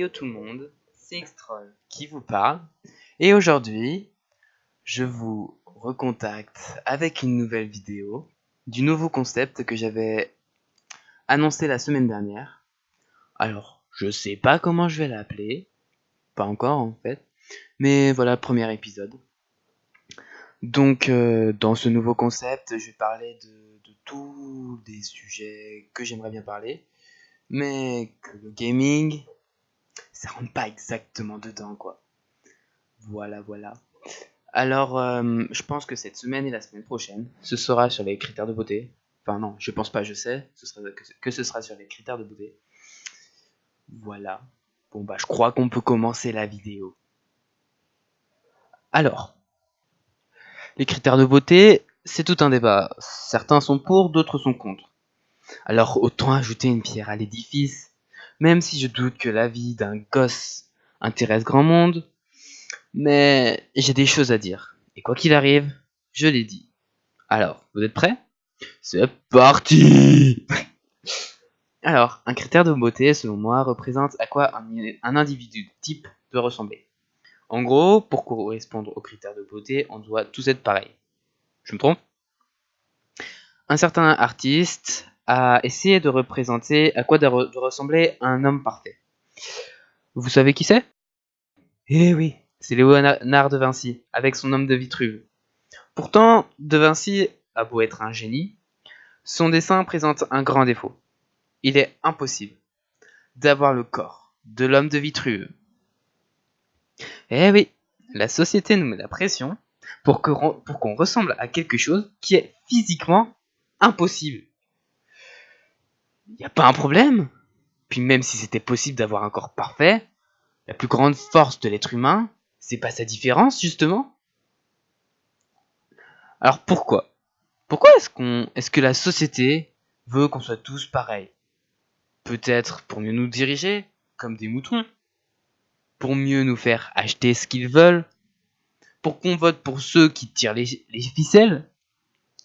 Yo tout le monde, c'est Xtroll qui vous parle. Et aujourd'hui, je vous recontacte avec une nouvelle vidéo du nouveau concept que j'avais annoncé la semaine dernière. Alors, je sais pas comment je vais l'appeler, pas encore en fait, mais voilà, premier épisode. Donc, dans ce nouveau concept, je vais parler de tous des sujets que j'aimerais bien parler, mais que le gaming, ça rentre pas exactement dedans, quoi. Voilà. Alors, je pense que cette semaine et la semaine prochaine, ce sera sur les critères de beauté. Enfin non, je pense pas, je sais, que ce sera sur les critères de beauté. Voilà. Bon bah, je crois qu'on peut commencer la vidéo. Alors, les critères de beauté, c'est tout un débat. Certains sont pour, d'autres sont contre. Alors, autant ajouter une pierre à l'édifice, même si je doute que la vie d'un gosse intéresse grand monde, mais j'ai des choses à dire. Et quoi qu'il arrive, je l'ai dit. Alors, vous êtes prêts? C'est parti! Alors, un critère de beauté, selon moi, représente à quoi un individu type doit ressembler. En gros, pour correspondre aux critères de beauté, on doit tous être pareils. Je me trompe? Un certain artiste a essayé de représenter à quoi doit ressembler un homme parfait. Vous savez qui c'est? Eh oui, c'est Léonard de Vinci, avec son homme de Vitruve. Pourtant, de Vinci a beau être un génie, son dessin présente un grand défaut. Il est impossible d'avoir le corps de l'homme de Vitruve. Eh oui, la société nous met la pression pour qu'on ressemble à quelque chose qui est physiquement impossible. Y a pas un problème? Puis même si c'était possible d'avoir un corps parfait, la plus grande force de l'être humain, c'est pas sa différence justement? Alors pourquoi? Pourquoi est-ce que la société veut qu'on soit tous pareils? Peut-être pour mieux nous diriger, comme des moutons, pour mieux nous faire acheter ce qu'ils veulent, pour qu'on vote pour ceux qui tirent les ficelles?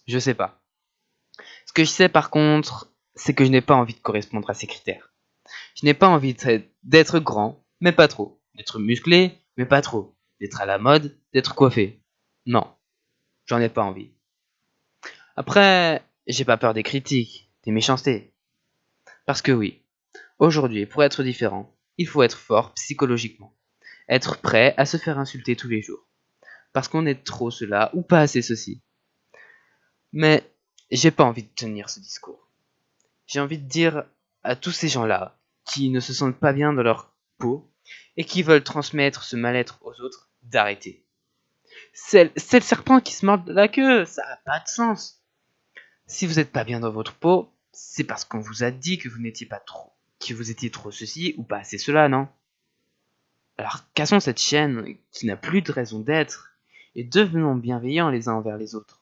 Je sais pas. Ce que je sais par contre, c'est que je n'ai pas envie de correspondre à ces critères. Je n'ai pas envie d'être grand, mais pas trop. D'être musclé, mais pas trop. D'être à la mode, d'être coiffé. Non, j'en ai pas envie. Après, j'ai pas peur des critiques, des méchancetés. Parce que oui, aujourd'hui, pour être différent, il faut être fort psychologiquement. Être prêt à se faire insulter tous les jours. Parce qu'on est trop cela ou pas assez ceci. Mais j'ai pas envie de tenir ce discours. J'ai envie de dire à tous ces gens-là qui ne se sentent pas bien dans leur peau et qui veulent transmettre ce mal-être aux autres d'arrêter. C'est le serpent qui se mord la queue, ça n'a pas de sens. Si vous n'êtes pas bien dans votre peau, c'est parce qu'on vous a dit que vous n'étiez pas trop, que vous étiez trop ceci ou pas assez cela, non? Alors cassons cette chaîne qui n'a plus de raison d'être et devenons bienveillants les uns envers les autres.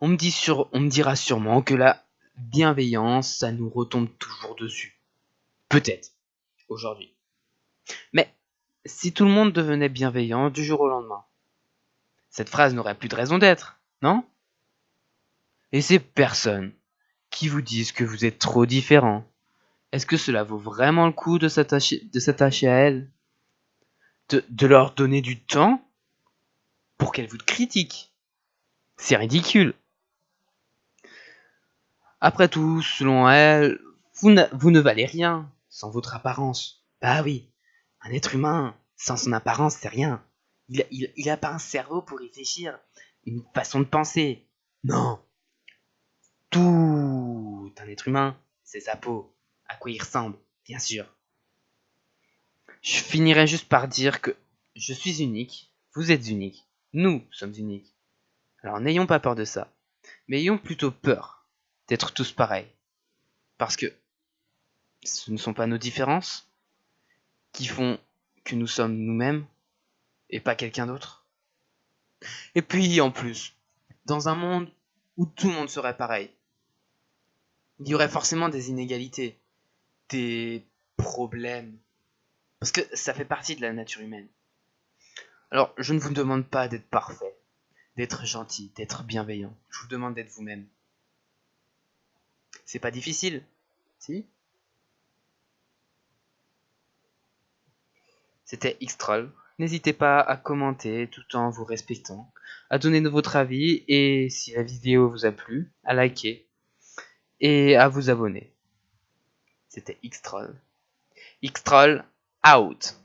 On me dira sûrement que la bienveillance, ça nous retombe toujours dessus. Peut-être, aujourd'hui. Mais si tout le monde devenait bienveillant du jour au lendemain, cette phrase n'aurait plus de raison d'être, non? Et ces personnes qui vous disent que vous êtes trop différents, est-ce que cela vaut vraiment le coup de s'attacher à elles? De leur donner du temps pour qu'elles vous critiquent? C'est ridicule. Après tout, selon elles, vous ne valez rien sans votre apparence. Bah oui, un être humain, sans son apparence, c'est rien. Il a pas un cerveau pour réfléchir, une façon de penser. Non, tout un être humain, c'est sa peau, à quoi il ressemble, bien sûr. Je finirai juste par dire que je suis unique, vous êtes unique, nous sommes uniques. Alors n'ayons pas peur de ça, mais ayons plutôt peur d'être tous pareils. Parce que ce ne sont pas nos différences qui font que nous sommes nous-mêmes et pas quelqu'un d'autre. Et puis en plus, dans un monde où tout le monde serait pareil, il y aurait forcément des inégalités, des problèmes, parce que ça fait partie de la nature humaine. Alors je ne vous demande pas d'être parfait, d'être gentil, d'être bienveillant, je vous demande d'être vous-même. C'est pas difficile, si? C'était Xtroll. N'hésitez pas à commenter tout en vous respectant, à donner votre avis et si la vidéo vous a plu, à liker et à vous abonner. C'était Xtroll. Xtroll out.